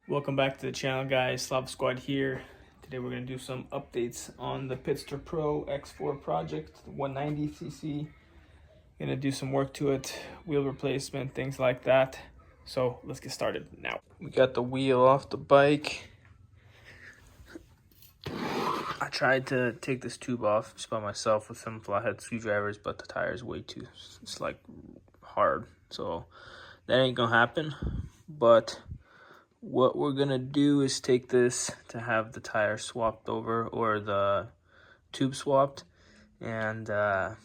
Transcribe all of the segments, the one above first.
Welcome back to the channel, guys. Slav Squad here. Today we're going to do some updates on the Pitster Pro X4 project, 190cc. Going to do some work to it, wheel replacement, things like that. So let's get started now. We got the wheel off the bike. I tried to take this tube off just by myself with some flathead screwdrivers, but the tire is way too, it's like hard. So that ain't gonna happen. But what we're gonna do is take this to have the tire swapped over, or the tube swapped, and I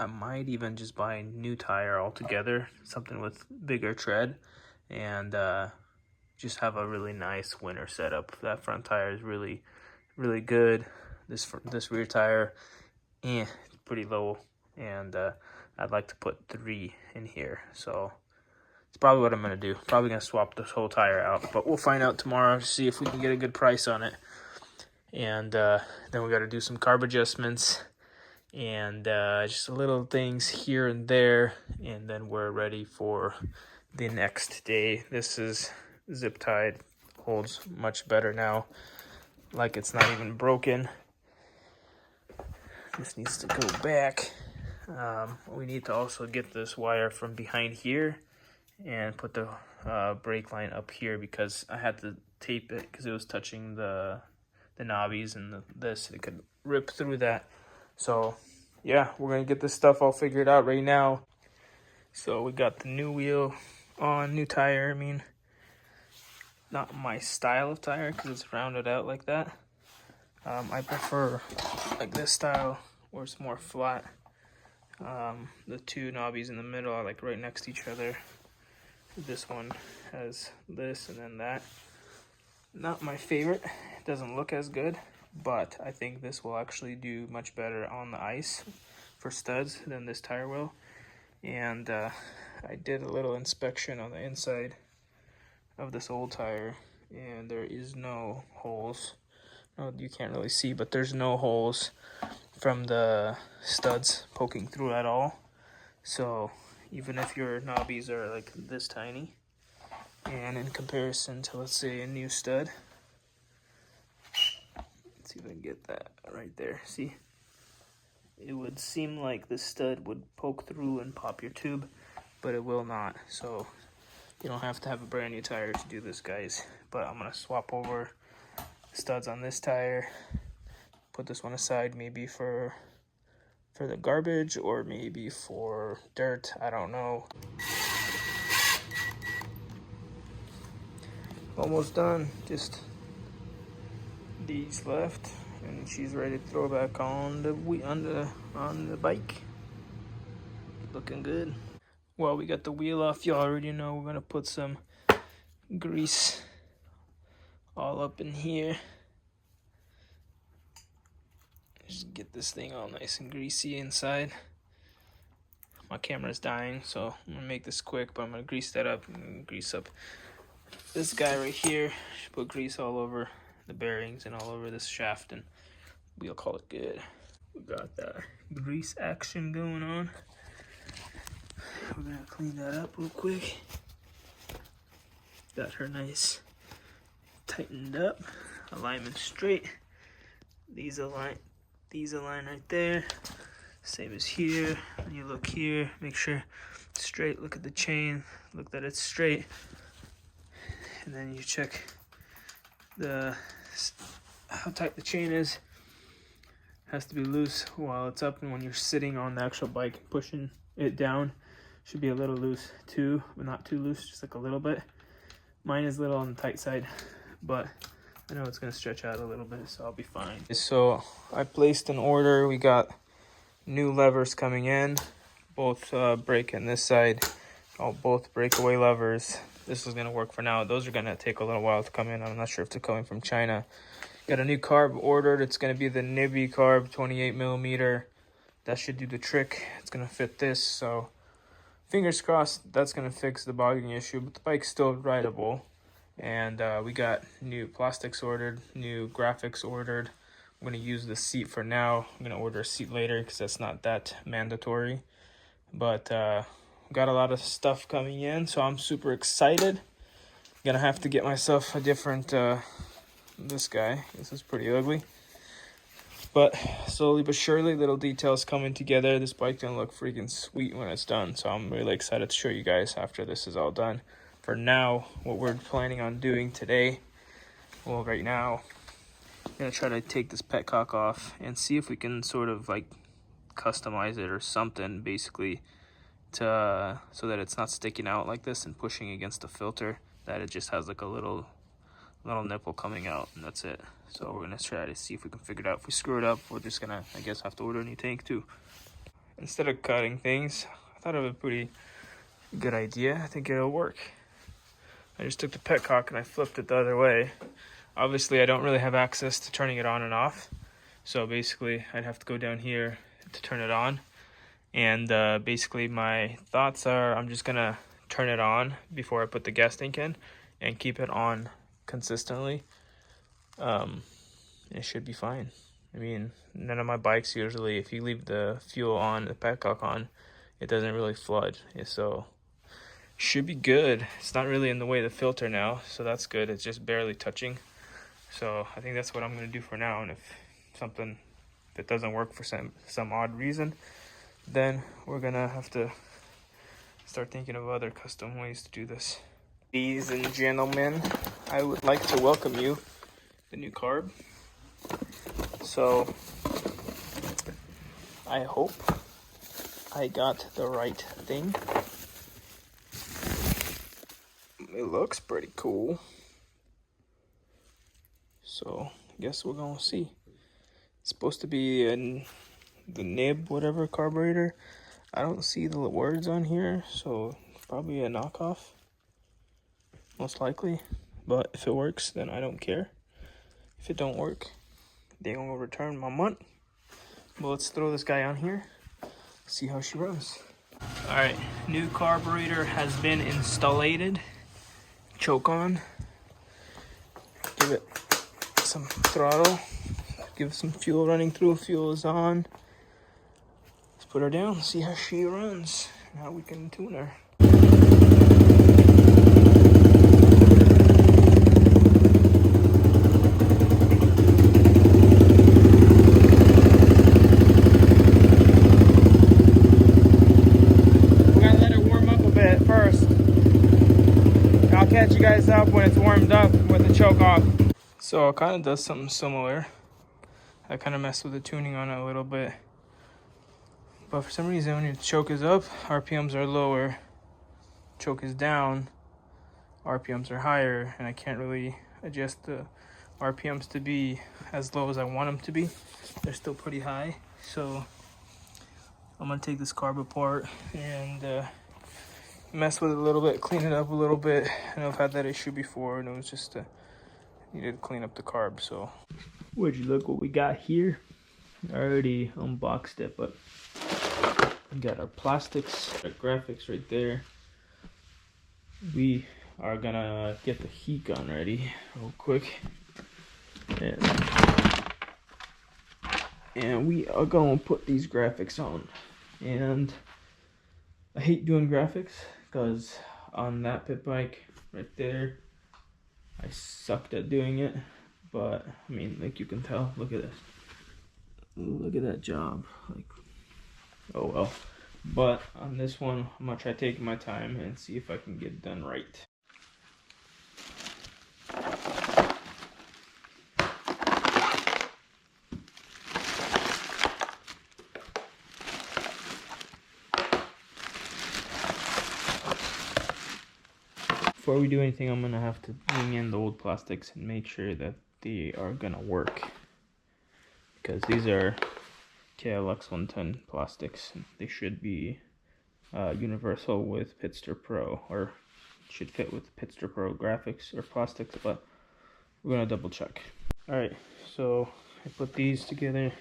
might even just buy a new tire altogether, something with bigger tread, and just have a really nice winter setup. That front tire is really good. This rear tire, pretty low, and I'd like to put 3 in here. So it's probably what I'm gonna do. Probably gonna swap this whole tire out, but we'll find out tomorrow to see if we can get a good price on it. And then we got to do some carb adjustments and just little things here and there, and then we're ready for the next day. This is zip tied, holds much better now, like it's not even broken. This needs to go back. We need to also get this wire from behind here and put the brake line up here, because I had to tape it because it was touching the knobbies and this. It could rip through that. So yeah, we're gonna get this stuff all figured out right now. So we got the new wheel on, new tire. I mean, not my style of tire because it's rounded out like that. I prefer like this style where it's more flat. The 2 knobbies in the middle are like right next to each other. This one has this and then that. Not my favorite. It doesn't look as good, but I think this will actually do much better on the ice for studs than this tire will. And I did a little inspection on the inside of this old tire, and there is no holes. No, you can't really see, but there's no holes from the studs poking through at all. So even if your knobbies are like this tiny, and in comparison to, let's say, a new stud, let's see if I can get that right there. See, it would seem like the stud would poke through and pop your tube, but it will not. So you don't have to have a brand new tire to do this, guys. But I'm gonna swap over studs on this tire, put this one aside, maybe for the garbage or maybe for dirt, I don't know. Almost done, just these left, and she's ready to throw back on the bike. Looking good. Well, we got the wheel off. You already know we're gonna put some grease all up in here. Just get this thing all nice and greasy inside. My camera's dying, so I'm gonna make this quick, but I'm gonna grease that up and grease up this guy right here. Should put grease all over the bearings and all over this shaft, and we'll call it good. We got that grease action going on. We're gonna clean that up real quick. Got her nice tightened up, alignment straight. These align right there, same as here. When you look here, make sure it's straight. Look at the chain, look that it's straight, and then you check how tight the chain is. Has to be loose while it's up, and when you're sitting on the actual bike pushing it down, should be a little loose too, but not too loose, just like a little bit. Mine is a little on the tight side, but I know it's gonna stretch out a little bit, so I'll be fine. So I placed an order. We got new levers coming in, both brake and this side, both breakaway levers. This is gonna work for now. Those are gonna take a little while to come in. I'm not sure if they're coming from China. Got a new carb ordered. It's gonna be the Nibby carb, 28mm. That should do the trick. It's gonna fit this, so fingers crossed that's gonna fix the bogging issue, but the bike's still rideable. And we got new plastics ordered, new graphics ordered. I'm gonna use the seat for now. I'm gonna order a seat later because that's not that mandatory. But got a lot of stuff coming in, so I'm super excited. Gonna have to get myself a different, this guy. This is pretty ugly. But slowly but surely, little details coming together. This bike's gonna look freaking sweet when it's done. So I'm really excited to show you guys after this is all done. For now, what we're planning on doing today, well, right now, I'm gonna try to take this petcock off and see if we can sort of like customize it or something, basically, to so that it's not sticking out like this and pushing against the filter. That it just has like a little nipple coming out, and that's it. So we're gonna try to see if we can figure it out. If we screw it up, we're just gonna, I guess, have to order a new tank too. Instead of cutting things, I thought of a pretty good idea. I think it'll work. I just took the petcock and I flipped it the other way. Obviously, I don't really have access to turning it on and off. So basically, I'd have to go down here to turn it on. And basically, my thoughts are I'm just gonna turn it on before I put the gas tank in and keep it on consistently. It should be fine. I mean, none of my bikes usually, if you leave the fuel on, the petcock on, it doesn't really flood. So should be good. It's not really in the way of the filter now, so that's good. It's just barely touching. So I think that's what I'm gonna do for now. And if something that doesn't work for some odd reason, then we're gonna have to start thinking of other custom ways to do this. Ladies and gentlemen, I would like to welcome you the new carb. So I hope I got the right thing. It looks pretty cool. So I guess we're gonna see. It's supposed to be in the nib, whatever carburetor. I don't see the words on here, so it's probably a knockoff. Most likely. But if it works, then I don't care. If it don't work, they gonna return my money. But let's throw this guy on here, see how she runs. Alright, new carburetor has been installed. Choke on. Give it some throttle. Give some fuel running through. Fuel is on. Let's put her down, see how she runs. Now we can tune her. Catch you guys up when it's warmed up with the choke off. So it kind of does something similar. I kind of messed with the tuning on it a little bit, but for some reason when your choke is up, RPMs are lower. Choke is down, RPMs are higher, and I can't really adjust the RPMs to be as low as I want them to be. They're still pretty high, so I'm gonna take this carb apart and mess with it a little bit, clean it up a little bit. I know I've had that issue before, and it was just needed to clean up the carb. So would you look what we got here? I already unboxed it, but we got our plastics, our graphics right there. We are gonna get the heat gun ready real quick, and we are gonna put these graphics on. And I hate doing graphics because on that pit bike right there, I sucked at doing it. But I mean, like you can tell, look at this. Look at that job. Like, oh well. But on this one, I'm gonna try taking my time and see if I can get it done right. Before we do anything, I'm gonna have to bring in the old plastics and make sure that they are gonna work, because these are KLX 110 plastics. They should be universal with Pitster Pro, or should fit with Pitster Pro graphics or plastics, but we're gonna double check. Alright, so I put these together.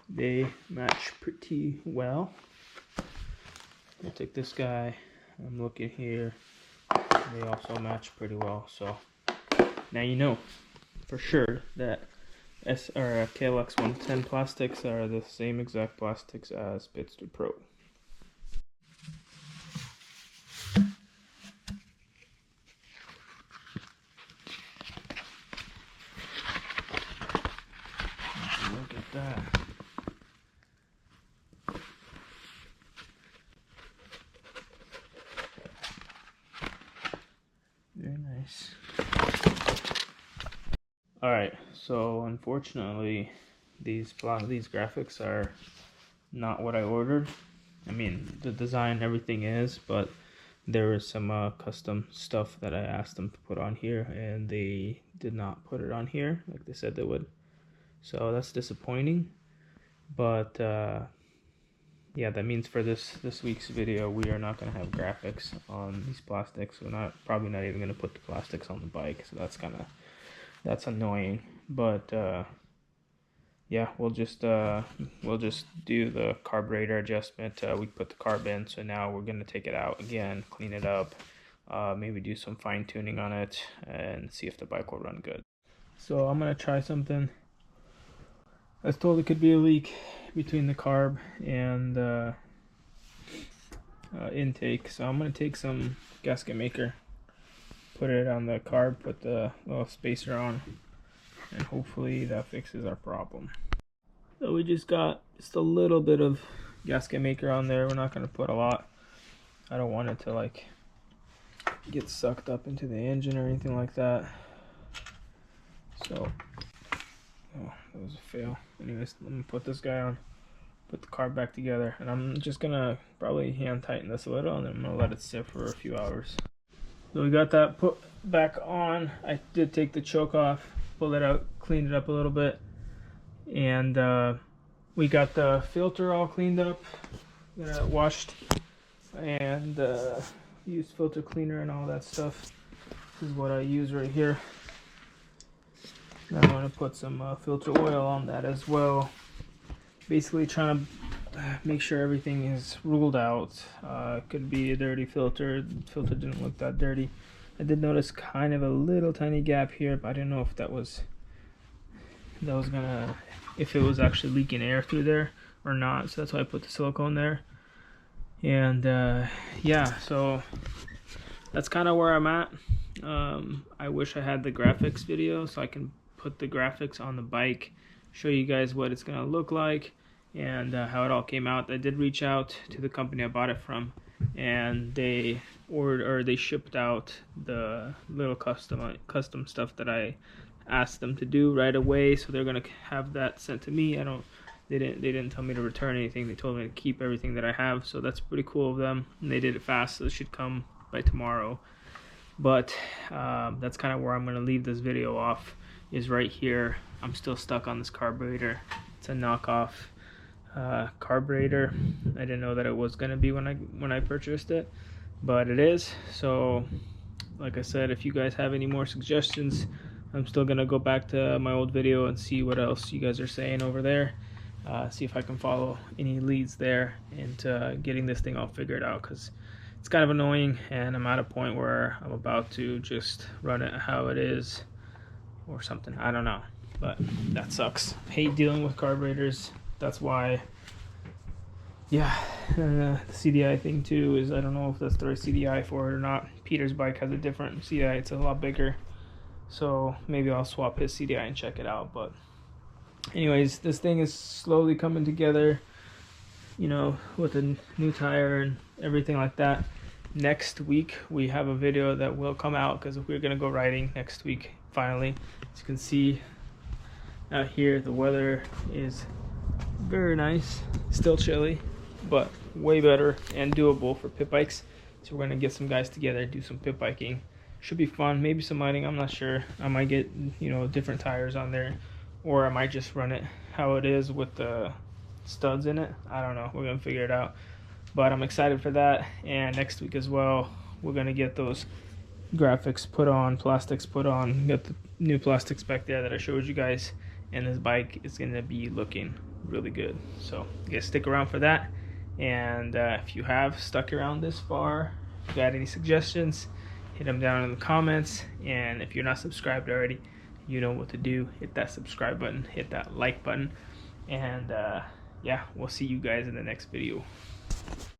They match pretty well. I'll take this guy. I'm looking here. They also match pretty well. So now you know for sure that KLX 110 plastics are the same exact plastics as Pitster Pro. that. Very nice. Alright, so unfortunately these graphics are not what I ordered. I mean, the design, everything is, but there was some custom stuff that I asked them to put on here, and they did not put it on here like they said they would. So that's disappointing. But yeah, that means for this week's video, we are not going to have graphics on these plastics. We're probably not even going to put the plastics on the bike. So that's annoying. But yeah, we'll just do the carburetor adjustment. We put the carb in, so now we're going to take it out again, clean it up, maybe do some fine tuning on it, and see if the bike will run good. So I'm going to try something. I was told it could be a leak between the carb and the intake, so I'm going to take some gasket maker, put it on the carb, put the little spacer on, and hopefully that fixes our problem. So we just got just a little bit of gasket maker on there. We're not going to put a lot. I don't want it to like get sucked up into the engine or anything like that. So oh, that was a fail. Anyways, let me put this guy on, put the carb back together, and I'm just gonna probably hand tighten this a little, and then I'm gonna let it sit for a few hours. So we got that put back on. I did take the choke off, pull it out, cleaned it up a little bit, and we got the filter all cleaned up, washed, and used filter cleaner and all that stuff. This is what I use right here. I'm going to put some filter oil on that as well. Basically trying to make sure everything is ruled out. Could be a dirty filter. The filter didn't look that dirty. I did notice kind of a little tiny gap here, but I didn't know if if it was actually leaking air through there or not. So that's why I put the silicone there. And yeah, so that's kind of where I'm at. I wish I had the graphics video so I can put the graphics on the bike, show you guys what it's gonna look like and how it all came out. I did reach out to the company I bought it from, and they shipped out the little custom stuff that I asked them to do right away. So they're gonna have that sent to me. They didn't tell me to return anything. They told me to keep everything that I have. So that's pretty cool of them, and they did it fast. So it should come by tomorrow. But that's kind of where I'm gonna leave this video off. Is right here. I'm still stuck on this carburetor. It's a knockoff carburetor. I didn't know that it was gonna be when I purchased it, but it is. So like I said, if you guys have any more suggestions, I'm still gonna go back to my old video and see what else you guys are saying over there, see if I can follow any leads there into getting this thing all figured out, because it's kind of annoying and I'm at a point where I'm about to just run it how it is or something. I don't know, but that sucks. Hate dealing with carburetors. That's why, yeah. The CDI thing too is, I don't know if that's the right CDI for it or not. Peter's bike has a different CDI. It's a lot bigger, so maybe I'll swap his CDI and check it out. But anyways, this thing is slowly coming together, you know, with a new tire and everything like that. Next week we have a video that will come out, because we're gonna go riding next week finally. As you can see out here, the weather is very nice. Still chilly, but way better and doable for pit bikes. So we're gonna get some guys together, do some pit biking. Should be fun. Maybe some lighting, I'm not sure. I might get, you know, different tires on there, or I might just run it how it is with the studs in it. I don't know, we're gonna figure it out. But I'm excited for that. And next week as well, we're gonna get those graphics put on, plastics put on, got the new plastics back there that I showed you guys, and this bike is gonna be looking really good. So you guys stick around for that. And if you have stuck around this far, if you got any suggestions, hit them down in the comments. And if you're not subscribed already, you know what to do. Hit that subscribe button, hit that like button, and yeah, we'll see you guys in the next video.